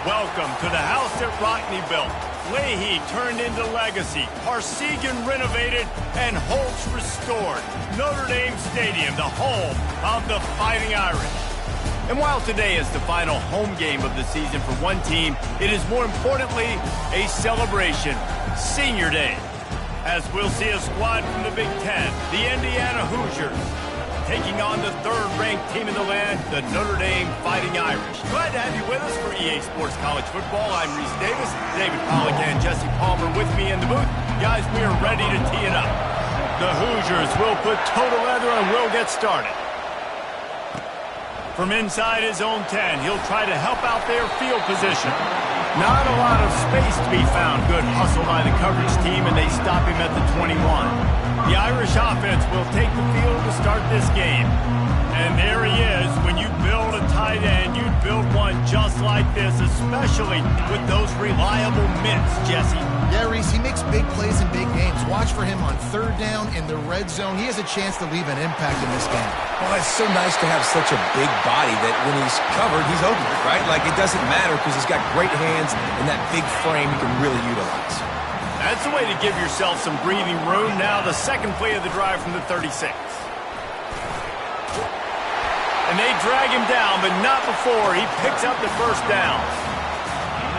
Welcome to the house that Rockne built. Leahy turned into legacy, Parsegan renovated, and Holtz restored. Notre Dame Stadium, the home of the Fighting Irish. And while today is the final home game of the season for one team, it is more importantly a celebration, Senior Day. As we'll see a squad from the Big Ten, the Indiana Hoosiers, taking on the third-ranked team in the land, the Notre Dame Fighting Irish. Glad to have you with us for EA Sports College Football. I'm Reese Davis, David Pollack and Jesse Palmer with me in the booth. Guys, we are ready to tee it up. The Hoosiers will put toe to leather and will get started. From inside his own 10, he'll try to help out their field position. Not a lot of space to be found. Good hustle by the coverage team, and they stop him at the 21. The Irish offense will take the field to start this game. And there he is. When you build a tight end, you build one just like this, especially with those reliable mitts, Jesse. Yeah, Reese, he makes big plays in big games. Watch for him on third down in the red zone. He has a chance to leave an impact in this game. Well, it's so nice to have such a big body that when he's covered, he's open, right? Like, it doesn't matter because he's got great hands and that big frame he can really utilize. That's the way to give yourself some breathing room. Now the second play of the drive from the 36. And they drag him down, but not before he picks up the first down.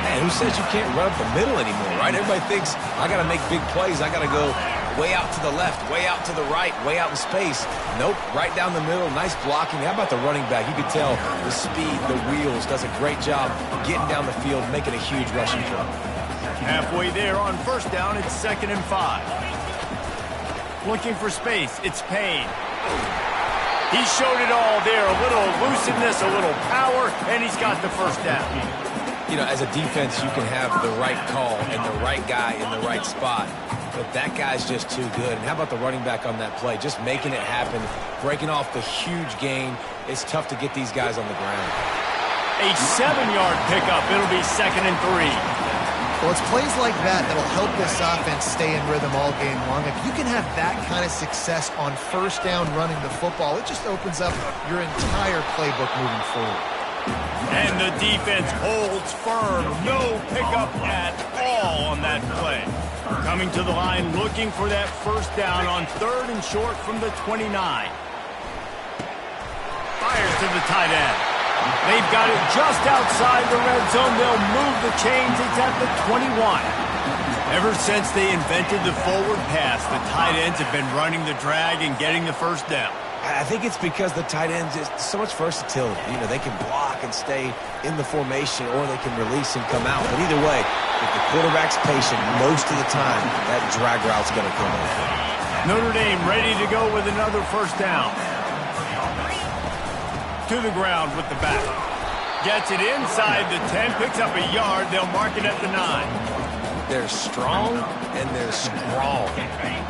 Man, who says you can't run up the middle anymore, right? Everybody thinks, I got to make big plays. I got to go way out to the left, way out to the right, way out in space. Nope, right down the middle, nice blocking. How about the running back? You can tell the speed, the wheels, does a great job getting down the field, making a huge rushing play. Halfway there on first down, it's 2nd and 5. Looking for space, it's Payne. He showed it all there, a little elusiveness, a little power, and he's got the first down. You know, as a defense, you can have the right call and the right guy in the right spot, but that guy's just too good. And how about the running back on that play? Just making it happen, breaking off the huge gain. It's tough to get these guys on the ground. A 7-yard pickup. It'll be 2nd and 3. Well, it's plays like that that'll help this offense stay in rhythm all game long. If you can have that kind of success on first down running the football, it just opens up your entire playbook moving forward. And the defense holds firm. No pickup at all on that play. Coming to the line looking for that first down on 3rd and short from the 29. Fires to the tight end. They've got it just outside the red zone. They'll move the chains. It's at the 21. Ever since they invented the forward pass, the tight ends have been running the drag and getting the first down. I think it's because the tight ends is so much versatility. You know, they can block and stay in the formation, or they can release and come out. But either way, if the quarterback's patient, most of the time, that drag route's going to come in. Notre Dame ready to go with another first down. To the ground with the back. Gets it inside the 10, picks up a yard. They'll mark it at the 9. They're strong and they're strong.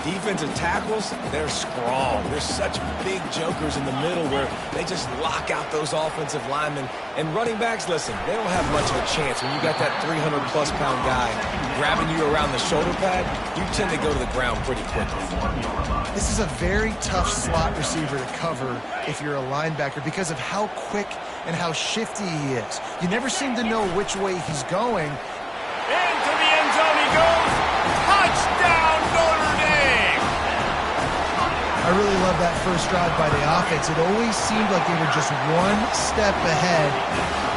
Defensive tackles, they're strong. They're such big jokers in the middle where they just lock out those offensive linemen. And running backs, listen, they don't have much of a chance. When you got that 300-plus pound guy grabbing you around the shoulder pad, you tend to go to the ground pretty quickly. This is a very tough slot receiver to cover if you're a linebacker because of how quick and how shifty he is. You never seem to know which way he's going. Into the end zone he goes. Touchdown, Notre Dame! I really love that first drive by the offense. It always seemed like they were just one step ahead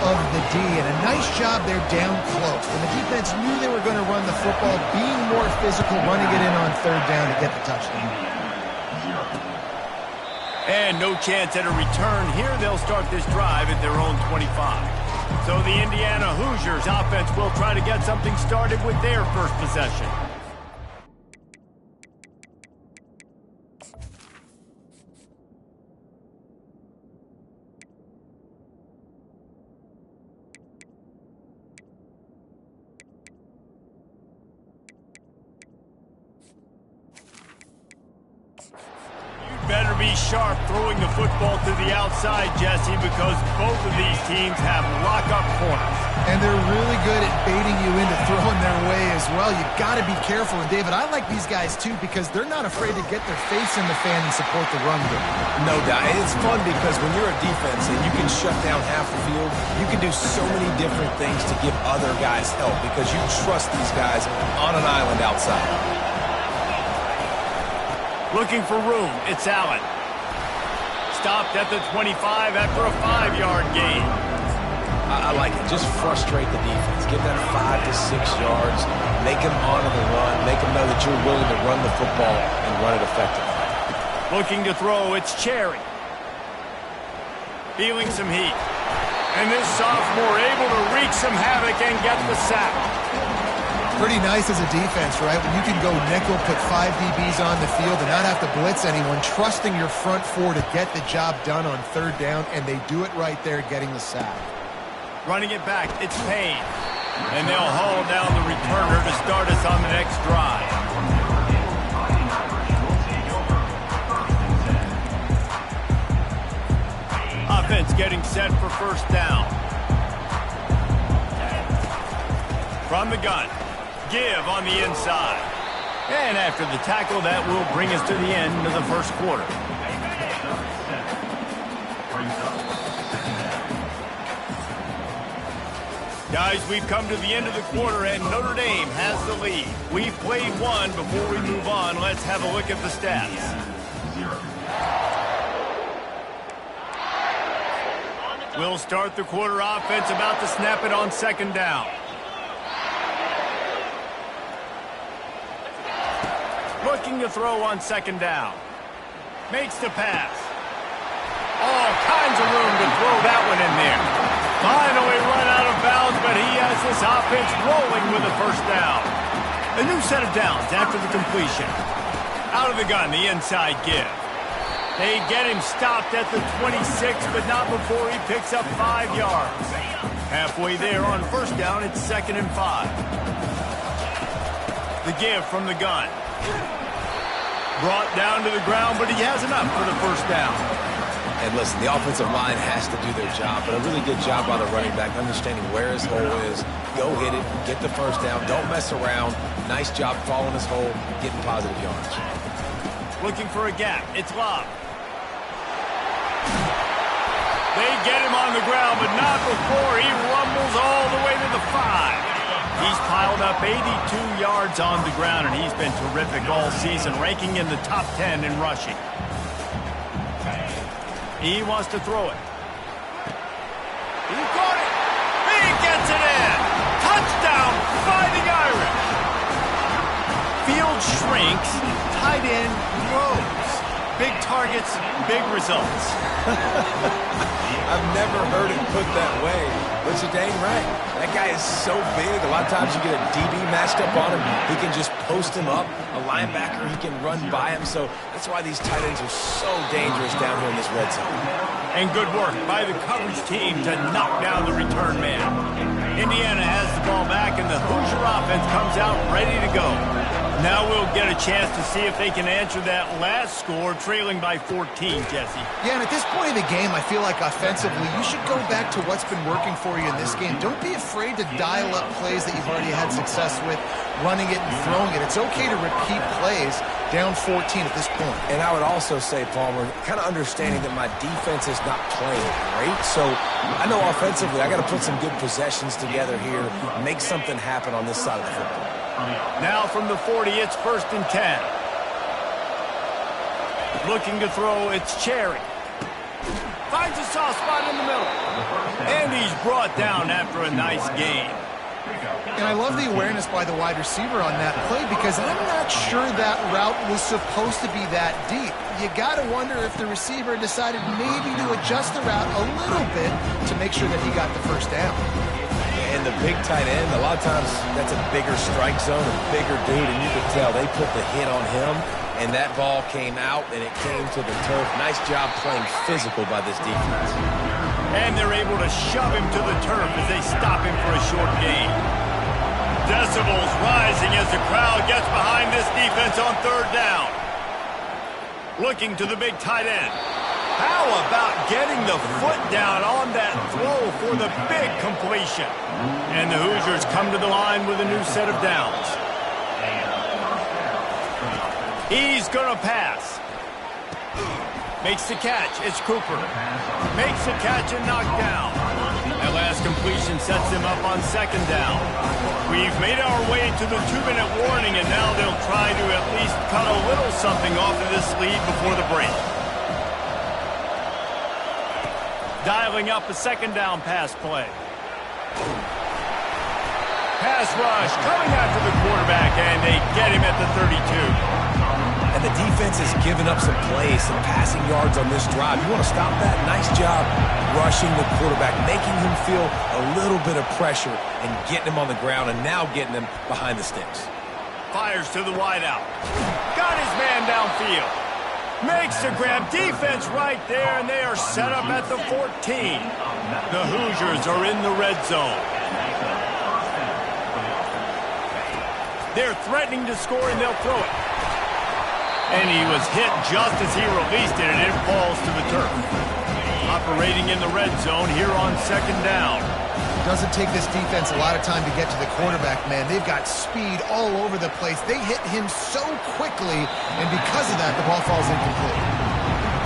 of the D, and a nice job there down close. And the defense knew they were going to run the football, being more physical, running it in on third down to get the touchdown. And no chance at a return here. They'll start this drive at their own 25. So the Indiana Hoosiers offense will try to get something started with their first possession. better be sharp throwing the football to the outside, Jesse, because both of these teams have lock-up corners. And they're really good at baiting you into throwing their way as well. You got to be careful. And, David, I like these guys, too, because they're not afraid to get their face in the fan and support the run game. No doubt. And it's fun because when you're a defense and you can shut down half the field, you can do so many different things to give other guys help because you trust these guys on an island outside. Looking for room. It's Allen. Stopped at the 25 after a 5-yard gain. I like it. Just frustrate the defense. Give them 5 to 6 yards. Make them honor the run. Make them know that you're willing to run the football and run it effectively. Looking to throw. It's Cherry. Feeling some heat. And this sophomore able to wreak some havoc and get the sack. Pretty nice as a defense, right? When you can go nickel, put 5 DBs on the field and not have to blitz anyone, trusting your front four to get the job done on 3rd down, and they do it right there, getting the sack. Running it back, it's Payne. And they'll haul down the returner to start us on the next drive. Offense getting set for 1st down. From the gun. Give on the inside. And after the tackle, that will bring us to the end of the 1st quarter. Guys, we've come to the end of the quarter, and Notre Dame has the lead. We've played one. Before we move on, let's have a look at the stats. We'll start the quarter offense about to snap it on 2nd down. Looking to throw on 2nd down. Makes the pass. All kinds of room to throw that one in there. Finally run out of bounds, but he has this offense rolling with a 1st down. A new set of downs after the completion. Out of the gun, the inside give. They get him stopped at the 26, but not before he picks up 5 yards. Halfway there on 1st down, it's 2nd and 5. The give from the gun. Brought down to the ground, but he has enough for the 1st down. And listen, the offensive line has to do their job, but a really good job by the running back, understanding where his hole is. Go hit it, get the 1st down, don't mess around. Nice job following his hole, getting positive yards. Looking for a gap. It's Lobb. They get him on the ground, but not before he rumbles all the way to the 5. He's piled up 82 yards on the ground, and he's been terrific all season, ranking in the top 10 in rushing. He wants to throw it. He caught it. He gets it in. Touchdown, Fighting Irish. Field shrinks. Tight end grows. Big targets, big results. I've never heard it put that way, but you're dang right. That guy is so big. A lot of times you get a DB matched up on him. He can just post him up. A linebacker, he can run by him. So that's why these tight ends are so dangerous down here in this red zone. And good work by the coverage team to knock down the return man. Indiana has the ball back, and the Hoosier offense comes out ready to go. Now we'll get a chance to see if they can answer that last score, trailing by 14, Jesse. Yeah, and at this point in the game, I feel like offensively, you should go back to what's been working for you in this game. Don't be afraid to dial up plays that you've already had success with, running it and throwing it. It's okay to repeat plays down 14 at this point. And I would also say, Palmer, kind of understanding that my defense is not playing great. So I know offensively I got to put some good possessions together here, make something happen on this side of the football. Now from the 40, it's 1st and 10. Looking to throw, it's Cherry. Finds a soft spot in the middle. And he's brought down after a nice gain. And I love the awareness by the wide receiver on that play because I'm not sure that route was supposed to be that deep. You got to wonder if the receiver decided maybe to adjust the route a little bit to make sure that he got the 1st down. And the big tight end, a lot of times that's a bigger strike zone, a bigger dude, and you could tell they put the hit on him, and that ball came out, and it came to the turf. Nice job playing physical by this defense. And they're able to shove him to the turf as they stop him for a short gain. Decibels rising as the crowd gets behind this defense on 3rd down. Looking to the big tight end. How about getting the foot down on that throw for the big completion? And the Hoosiers come to the line with a new set of downs. He's going to pass. Makes the catch. It's Cooper. Makes the catch and knocked down. That last completion sets him up on second down. We've made our way to the 2-minute warning, and now they'll try to at least cut a little something off of this lead before the break. Dialing up a second down pass play. Pass rush coming after the quarterback, and they get him at the 32. And the defense has given up some plays, some passing yards on this drive. You want to stop that? Nice job rushing the quarterback, making him feel a little bit of pressure and getting him on the ground and now getting him behind the sticks. Fires to the wideout. Got his man downfield. Makes the grab. Defense right there, and they are set up at the 14. The Hoosiers are in the red zone. They're threatening to score, and they'll throw it. And he was hit just as he released it, and it falls to the turf. Operating in the red zone here on second down. Doesn't take this defense a lot of time to get to the quarterback, man. They've got speed all over the place. They hit him so quickly, and because of that, the ball falls incomplete.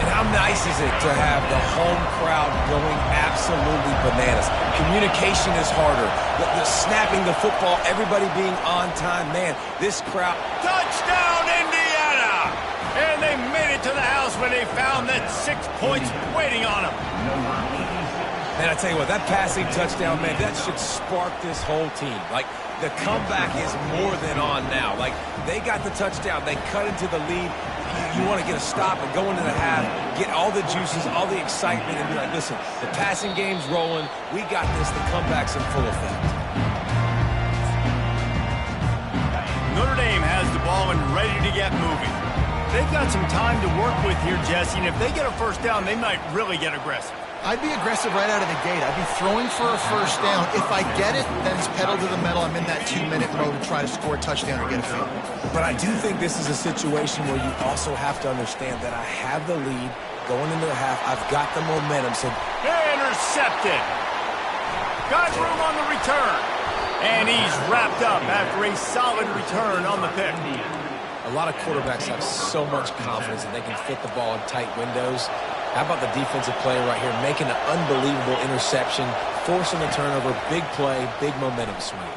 And how nice is it to have the home crowd going absolutely bananas? Communication is harder. The snapping the football, everybody being on time. Man, this crowd... Touchdown, Indiana! And they made it to the house when they found that 6 points waiting on them. Man, I tell you what, that passing touchdown, man, that should spark this whole team. Like, the comeback is more than on now. Like, they got the touchdown. They cut into the lead. You want to get a stop and go into the half, get all the juices, all the excitement, and be like, listen, the passing game's rolling. We got this. The comeback's in full effect. Notre Dame has the ball and ready to get moving. They've got some time to work with here, Jesse, and if they get a first down, they might really get aggressive. I'd be aggressive right out of the gate. I'd be throwing for a first down. If I get it, then it's pedal to the metal. I'm in that 2-minute mode to try to score a touchdown or get a field. But I do think this is a situation where you also have to understand that I have the lead going into the half. I've got the momentum. So intercepted. Got room on the return. And he's wrapped up after a solid return on the pick. A lot of quarterbacks have so much confidence that they can fit the ball in tight windows. How about the defensive player right here making an unbelievable interception, forcing a turnover, big play, big momentum swing.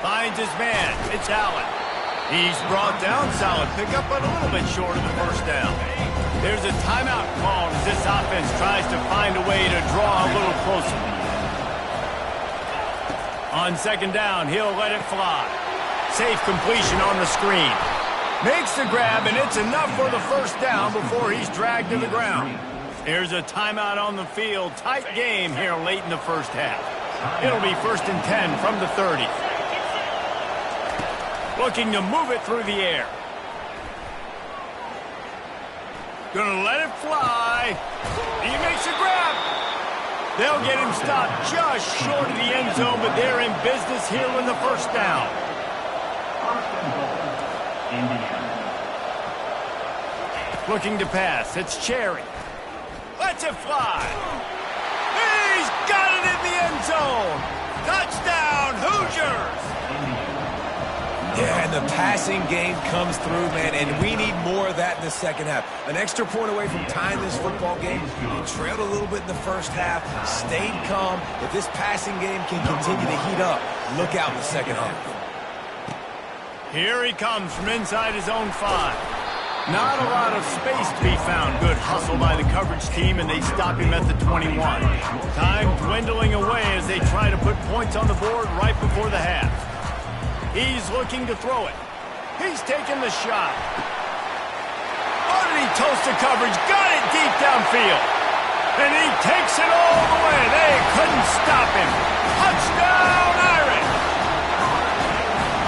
Finds his man. It's Allen. He's brought down. Solid pickup, but a little bit short of the first down. There's a timeout called as this offense tries to find a way to draw a little closer. On second down, he'll let it fly. Safe completion on the screen. Makes the grab, and it's enough for the first down before he's dragged to the ground. There's a timeout on the field. Tight game here late in the first half. It'll be 1st and 10 from the 30. Looking to move it through the air. Gonna let it fly. He makes a grab. They'll get him stopped just short of the end zone, but they're in business here in the first down. Looking to pass. It's Cherry. Lets it fly. He's got it in the end zone. Touchdown, Hoosiers. Yeah, and the passing game comes through, man, and we need more of that in the second half. An extra point away from tying this football game. They trailed a little bit in the first half, stayed calm. If this passing game can continue to heat up, look out in the second half. Here he comes from inside his own 5. Not a lot of space to be found. Good hustle by the coverage team, and they stop him at the 21. Time dwindling away as they try to put points on the board right before the half. He's looking to throw it. He's taking the shot. Underneath toasted coverage. Got it deep downfield. And he takes it all the way. They couldn't stop him. Touchdown, Irish!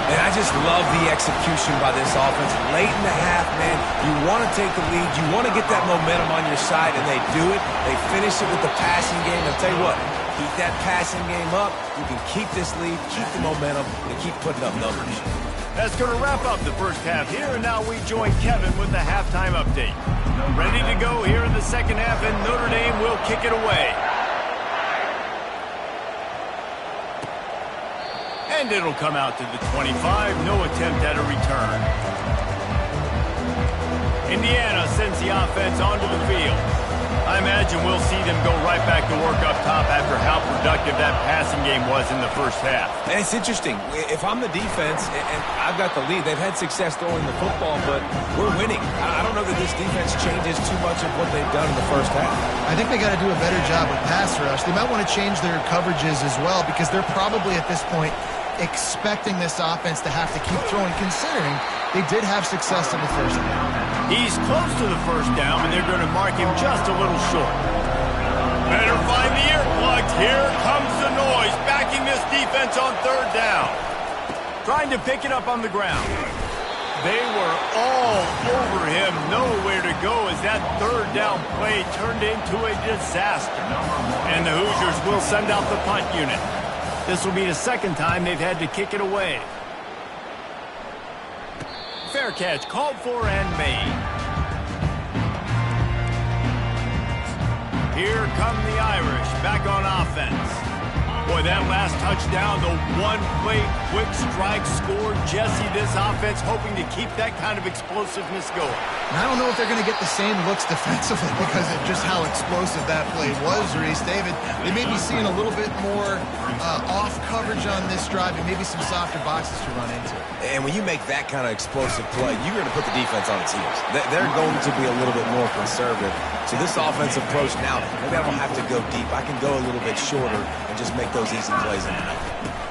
And I just love the execution by this offense. Late in the half, man, you want to take the lead. You want to get that momentum on your side, and they do it. They finish it with the passing game. I'll tell you what, keep that passing game up. You can keep this lead, keep the momentum, and keep putting up numbers. That's going to wrap up the first half here, and now we join Kevin with the halftime update. Ready to go here in the second half, and Notre Dame will kick it away. And it'll come out to the 25. No attempt at a return. Indiana sends the offense onto the field. I imagine we'll see them go right back to work up top after how productive that passing game was in the first half. And it's interesting. If I'm the defense and I've got the lead, they've had success throwing the football, but we're winning. I don't know that this defense changes too much of what they've done in the first half. I think they got to do a better job with pass rush. They might want to change their coverages as well because they're probably at this point expecting this offense to have to keep throwing, considering they did have success in the first half. He's close to the first down, and they're going to mark him just a little short. Better find the earplugs. Here comes the noise, backing this defense on third down. Trying to pick it up on the ground. They were all over him, nowhere to go as that third down play turned into a disaster. And the Hoosiers will send out the punt unit. This will be the second time they've had to kick it away. Fair catch called for and made. Here come the Irish back on offense. Boy, that last touchdown, the one-play quick strike score. Jesse, this offense hoping to keep that kind of explosiveness going. And I don't know if they're going to get the same looks defensively because of just how explosive that play was, Reese. David, they may be seeing a little bit more off coverage on this drive and maybe some softer boxes to run into. And when you make that kind of explosive play, you're going to put the defense on its heels. They're going to be a little bit more conservative. So this offensive approach now, maybe I don't have to go deep. I can go a little bit shorter and just make those easy plays in the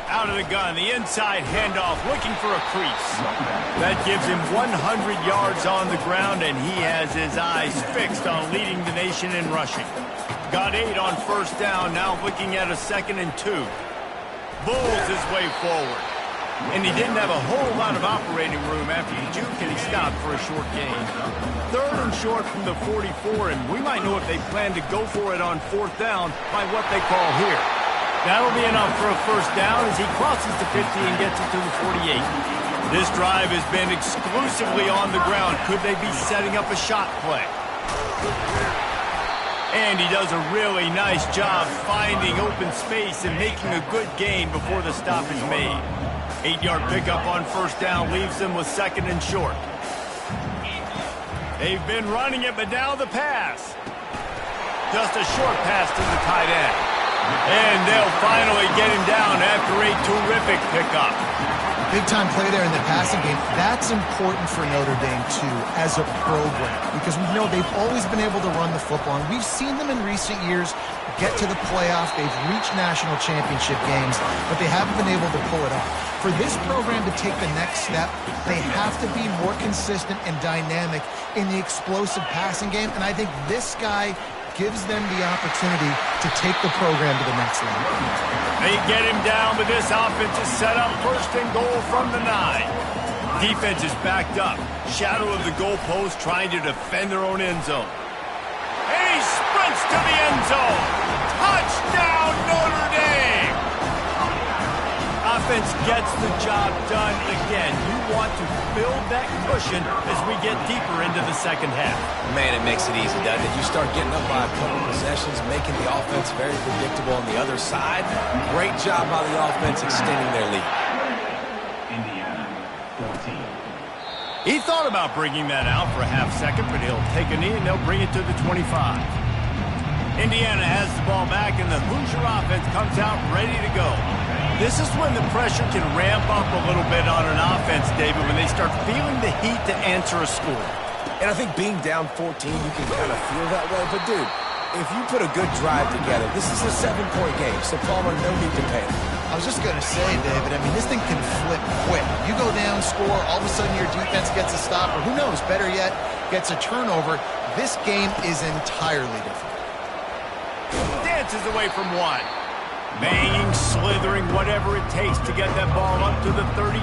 out of the gun, the inside handoff, looking for a crease. That gives him 100 yards on the ground, and he has his eyes fixed on leading the nation in rushing. Got 8 on first down, now looking at a 2nd and 2. Bulls his way forward. And he didn't have a whole lot of operating room after he juked and he stopped for a short gain. 3rd and short from the 44, and we might know if they plan to go for it on 4th down by what they call here. That'll be enough for a first down as he crosses the 50 and gets it to the 48. This drive has been exclusively on the ground. Could they be setting up a shot play? And he does a really nice job finding open space and making a good gain before the stop is made. 8-yard pickup on first down leaves them with 2nd and short. They've been running it, but now the pass. Just a short pass to the tight end. And they'll finally get him down after a terrific pickup. Big-time play there in the passing game. That's important for Notre Dame, too, as a program, because we know they've always been able to run the football, and we've seen them in recent years get to the playoff. They've reached national championship games, but they haven't been able to pull it off. For this program to take the next step, they have to be more consistent and dynamic in the explosive passing game, and I think this guy gives them the opportunity to take the program to the next level. They get him down, but this offense is set up 1st and goal from the 9. Defense is backed up. Shadow of the goalpost trying to defend their own end zone. And he sprints to the end zone. Touchdown, Notre Dame! Offense gets the job done again. You want to build that cushion as we get deeper into the second half. Man, it makes it easy, doesn't it? You start getting up by a couple possessions, making the offense very predictable on the other side. Great job by the offense extending their lead. He thought about bringing that out for a half second, but he'll take a knee and they'll bring it to the 25. Indiana has the ball back, and the Hoosier offense comes out ready to go. This is when the pressure can ramp up a little bit on an offense, David, when they start feeling the heat to answer a score. And I think being down 14, you can kind of feel that way. But, dude, if you put a good drive together, this is a 7-point game, so Palmer, no need to panic. I was just going to say, David, I mean, this thing can flip quick. You go down, score, all of a sudden your defense gets a stop, or who knows, better yet, gets a turnover. This game is entirely different. Dances away from one. Banging, slithering, whatever it takes to get that ball up to the 32.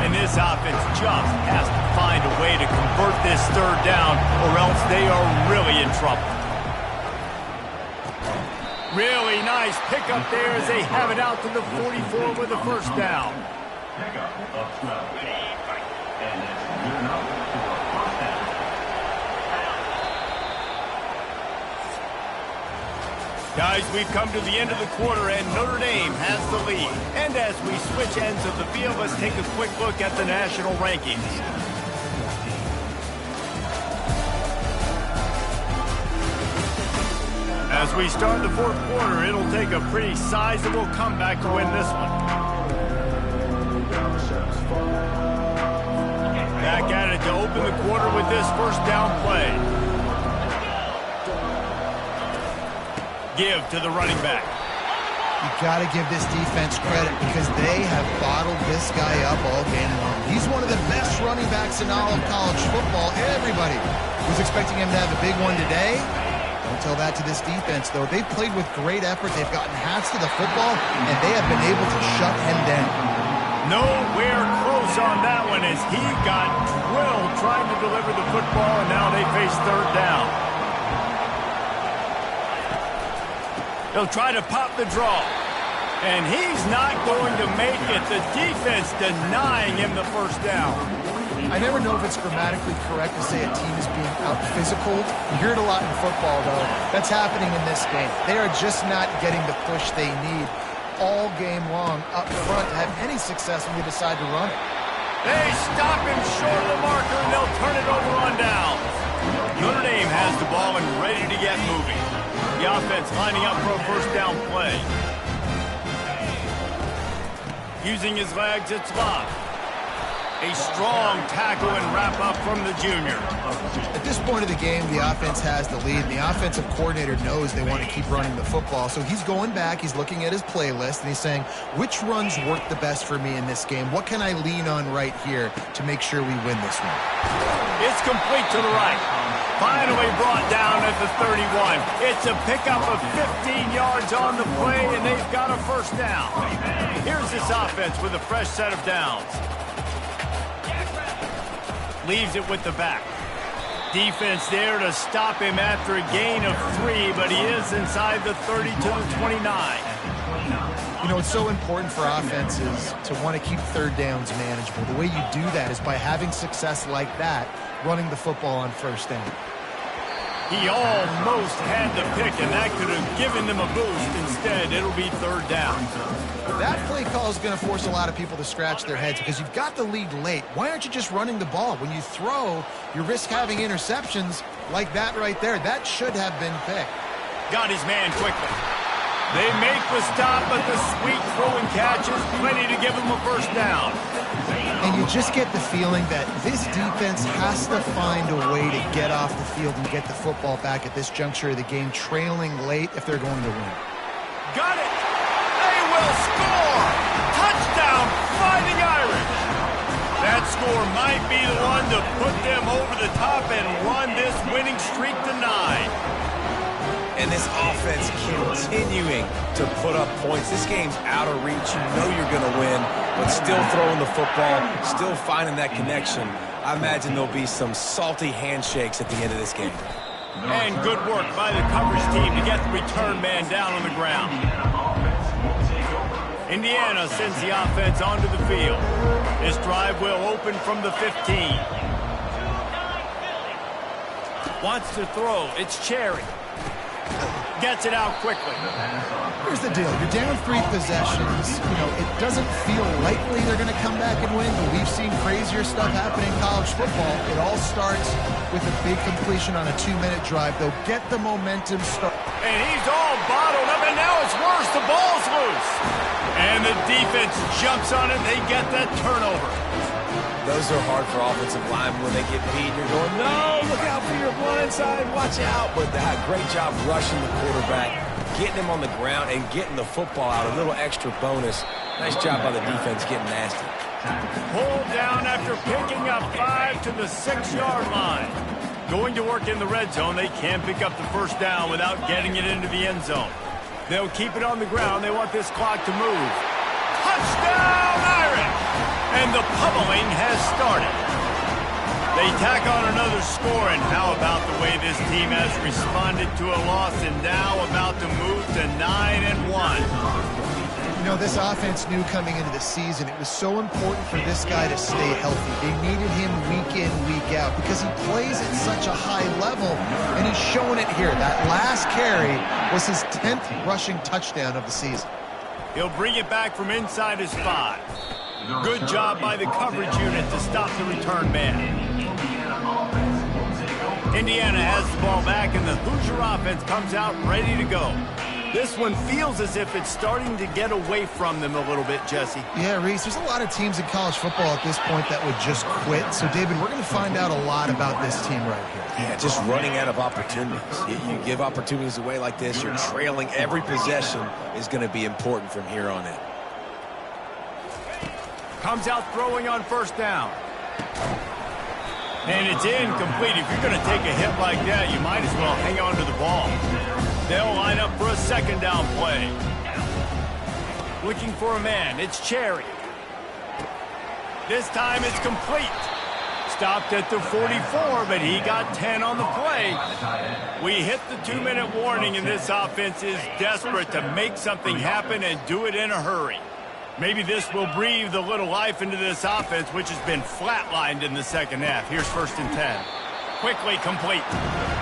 And this offense just has to find a way to convert this 3rd down, or else they are really in trouble. Really nice pickup there as they have it out to the 44 with a first down. pickup of 12. And it's good enough for a first down. Guys, we've come to the end of the quarter, and Notre Dame has the lead. And as we switch ends of the field, let's take a quick look at the national rankings. As we start the fourth quarter, it'll take a pretty sizable comeback to win this one. Back at it to open the quarter with this first down play. Give to the running back. You got to give this defense credit because they have bottled this guy up all game long. He's one of the best running backs in all of college football. Everybody was expecting him to have a big one today. Don't tell that to this defense, though. They've played with great effort. They've gotten hats to the football, and they have been able to shut him down. Nowhere close on that one as he got drilled trying to deliver the football, and now they face third down. He'll try to pop the draw. And he's not going to make it. The defense denying him the first down. I never know if it's grammatically correct to say a team is being out-physical. You hear it a lot in football, though. That's happening in this game. They are just not getting the push they need all game long up front to have any success when they decide to run it. They stop him short of the marker, and they'll turn it over on down. Notre Dame has the ball and ready to get moving. The offense lining up for a first down play. Using his legs, it's Love. A strong tackle and wrap up from the junior. At this point of the game, the offense has the lead, and the offensive coordinator knows they want to keep running the football. So he's going back, he's looking at his playlist, and he's saying, which runs work the best for me in this game? What can I lean on right here to make sure we win this one? It's complete to the right. Finally brought down at the 31. It's a pickup of 15 yards on the play, and they've got a first down. Here's this offense with a fresh set of downs. Leaves it with the back. Defense there to stop him after a gain of 3, but he is inside the 30 to the 29. You know, it's so important for offenses to want to keep third downs manageable. The way you do that is by having success like that, running the football on first down. He almost had the pick, and that could have given them a boost. Instead, it'll be third down. That play call is going to force a lot of people to scratch their heads because you've got the lead late. Why aren't you just running the ball? When you throw, you risk having interceptions like that right there. That should have been picked. Got his man quickly. They make the stop, but the sweet throw and catch is plenty to give him a first down. And you just get the feeling that this defense has to find a way to get off the field and get the football back at this juncture of the game, trailing late if they're going to win. Got it! They will score! Touchdown, Fighting Irish! That score might be the one to put them over the top and run this winning streak to 9. And this offense continuing to put up points. This game's out of reach. You know you're going to win, but still throwing the football, still finding that connection. I imagine there'll be some salty handshakes at the end of this game. And good work by the coverage team to get the return man down on the ground. Indiana sends the offense onto the field. This drive will open from the 15. Wants to throw. It's Cherry. Gets it out quickly. Here's the deal. You're down 3 possessions. You know, it doesn't feel likely they're going to come back and win, but we've seen crazier stuff happen in college football. It all starts with a big completion on a 2-minute drive. They'll get the momentum start. And he's all bottled up, and now it's worse. The ball's loose. And the defense jumps on it. They get that turnover. Those are hard for offensive linemen when they get beat. You're going, no, look out for your blind side, watch out. But great job rushing the quarterback, getting him on the ground, and getting the football out. A little extra bonus. Nice job by the defense getting nasty. Pulled down after picking up 5 to the 6-yard line. Going to work in the red zone, they can't pick up the first down without getting it into the end zone. They'll keep it on the ground. They want this clock to move. Touchdown, Irish! And the pummeling has started. They tack on another score, and how about the way this team has responded to a loss and now about to move to 9-1. You You know, this offense knew coming into the season it was so important for this guy to stay healthy. They needed him week in, week out because he plays at such a high level, and he's showing it here. That last carry was his 10th rushing touchdown of the season. He'll bring it back from inside his 5. Good job by the coverage unit to stop the return man. Indiana has the ball back, and the Hoosier offense comes out ready to go. This one feels as if it's starting to get away from them a little bit, Jesse. Yeah, Reese, there's a lot of teams in college football at this point that would just quit. So, David, we're going to find out a lot about this team right here. Yeah, just running out of opportunities. You give opportunities away like this, you're trailing. Every possession is going to be important from here on in. Comes out throwing on first down. And it's incomplete. If you're going to take a hit like that, you might as well hang on to the ball. They'll line up for a second down play. Looking for a man. It's Cherry. This time it's complete. Stopped at the 44, but he got 10 on the play. We hit the 2-minute warning, and this offense is desperate to make something happen and do it in a hurry. Maybe this will breathe a little life into this offense, which has been flatlined in the second half. Here's 1st and 10. Quickly complete.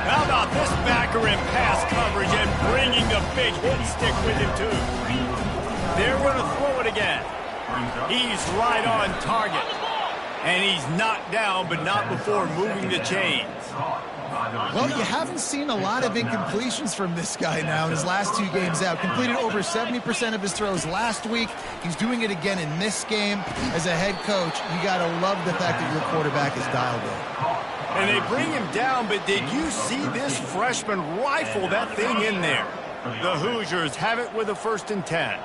How about this backer in pass coverage and bringing the big hit stick with him, too. They're going to throw it again. He's right on target. And he's knocked down, but not before moving the chains. Well, you haven't seen a lot of incompletions from this guy now in his last 2 games out. Completed over 70% of his throws last week. He's doing it again in this game. As a head coach, you got to love the fact that your quarterback is dialed in. And they bring him down, but did you see this freshman rifle that thing in there? The Hoosiers have it with a 1st and 10.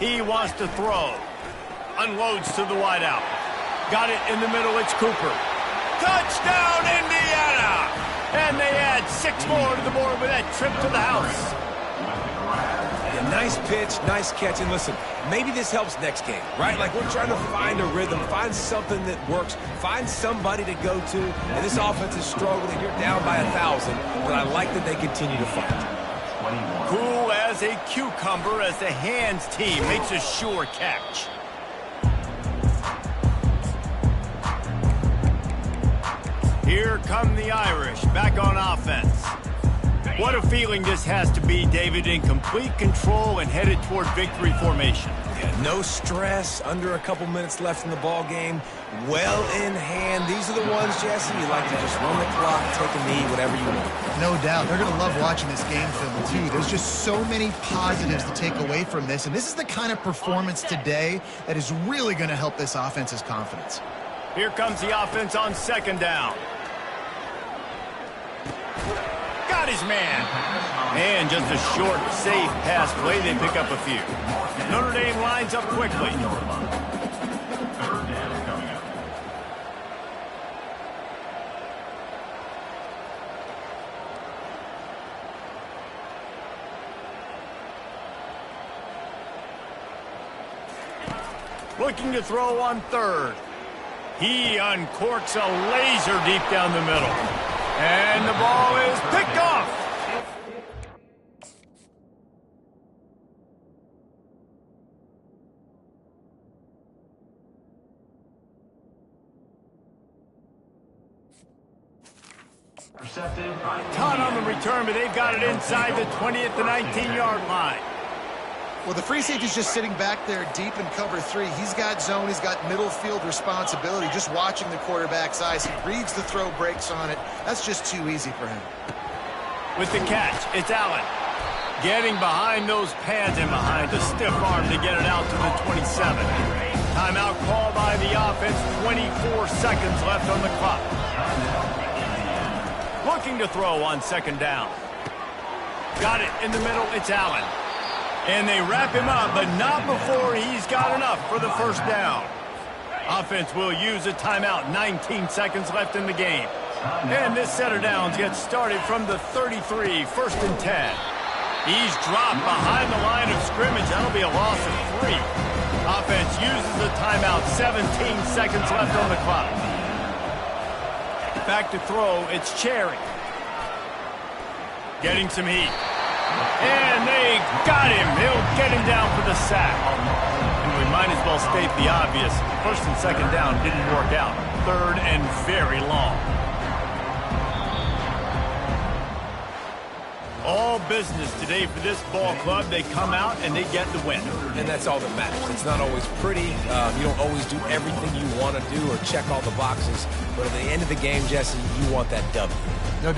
He wants to throw. Unloads to the wideout. Got it in the middle. It's Cooper. Touchdown, Indiana! And they add 6 more to the board with that trip to the house. Yeah, nice pitch, nice catch. And listen, maybe this helps next game, right? Like we're trying to find a rhythm, find something that works, find somebody to go to. And this offense is struggling. You're down by 1,000, but I like that they continue to fight. Cool as a cucumber as the hands team makes a sure catch. Here come the Irish back on offense. What a feeling this has to be, David, in complete control and headed toward victory formation. Yeah, no stress, under a couple minutes left in the ball game. Well in hand. These are the ones, Jesse, you like to just run the clock, take a knee, whatever you want. No doubt. They're going to love watching this game film, too. There's just so many positives to take away from this, and this is the kind of performance today that is really going to help this offense's confidence. Here comes the offense on 2nd down. Got his man. And just a short, safe pass play. They pick up a few. Notre Dame lines up quickly. Looking to throw on 3rd. He uncorks a laser deep down the middle. And the ball is picked off. Ton on the return, but they've got it inside the 20 at the 19-yard line. Well, the free safety's just sitting back there deep in cover 3. He's got zone. He's got middle field responsibility. Just watching the quarterback's eyes. He reads the throw, breaks on it. That's just too easy for him. With the catch, it's Allen. Getting behind those pads and behind a stiff arm to get it out to the 27. Timeout called by the offense. 24 seconds left on the clock. Looking to throw on 2nd down. Got it in the middle. It's Allen. And they wrap him up, but not before he's got enough for the 1st down. Offense will use a timeout. 19 seconds left in the game. And this set of downs gets started from the 33, 1st and 10. He's dropped behind the line of scrimmage. That'll be a loss of 3. Offense uses a timeout. 17 seconds left on the clock. Back to throw, it's Cherry. Getting some heat. And they got him. He'll get him down for the sack. And we might as well state the obvious. First and second down didn't work out. Third and very long. All business today for this ball club. They come out and they get the win. And that's all that matters. It's not always pretty. You don't always do everything you want to do or check all the boxes. But at the end of the game, Jesse, you want that W. No doubt.